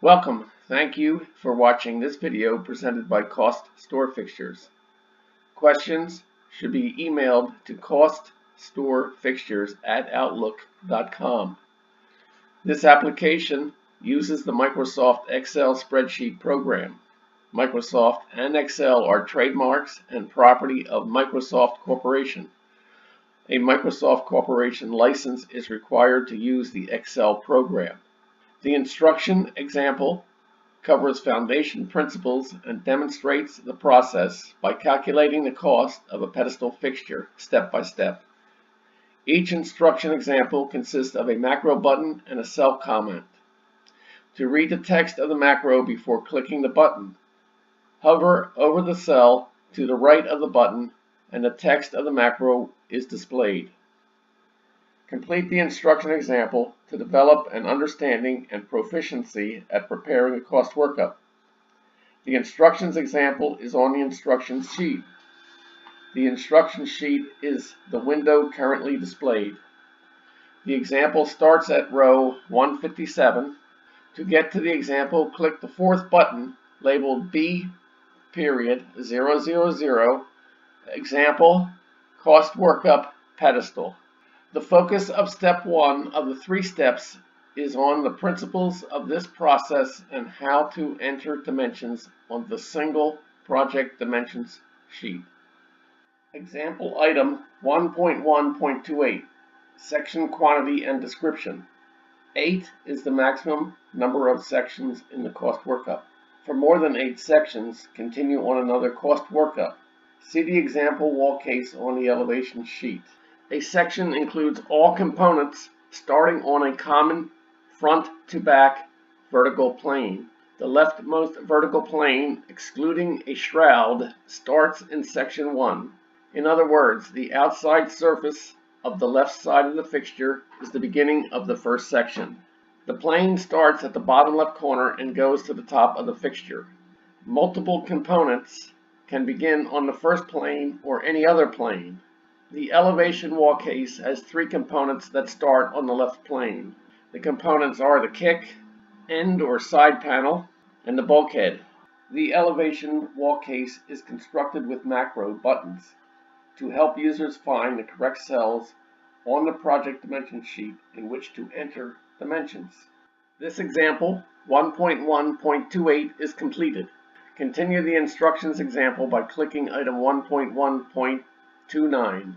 Welcome. Thank you for watching this video presented by CostStoreFixtures. Questions should be emailed to CostStoreFixtures@outlook.com. This application uses the Microsoft Excel spreadsheet program. Microsoft and Excel are trademarks and property of Microsoft Corporation. A Microsoft Corporation license is required to use the Excel program. The instruction example covers foundation principles and demonstrates the process by calculating the cost of a pedestal fixture step by step. Each instruction example consists of a macro button and a cell comment. To read the text of the macro before clicking the button, hover over the cell to the right of the button and the text of the macro is displayed. Complete the instruction example to develop an understanding and proficiency at preparing a cost workup. The instructions example is on the instructions sheet. The instruction sheet is the window currently displayed. The example starts at row 157. To get to the example, click the fourth button labeled B.000 Example Cost Workup Pedestal. The focus of step 1 of the 3 steps is on the principles of this process and how to enter dimensions on the single project dimensions sheet. Example item 1.1.28, section quantity and description. 8 is the maximum number of sections in the cost workup. For more than 8 sections, continue on another cost workup. See the example wall case on the elevation sheet. A section includes all components starting on a common front to back vertical plane. The leftmost vertical plane, excluding a shroud, starts in section 1. In other words, the outside surface of the left side of the fixture is the beginning of the first section. The plane starts at the bottom left corner and goes to the top of the fixture. Multiple components can begin on the first plane or any other plane. The elevation wall case has 3 components that start on the left plane. The components are the kick, end or side panel, and the bulkhead. The elevation wall case is constructed with macro buttons to help users find the correct cells on the project dimension sheet in which to enter dimensions. This example, 1.1.28, is completed. Continue the instructions example by clicking item 1.1.29.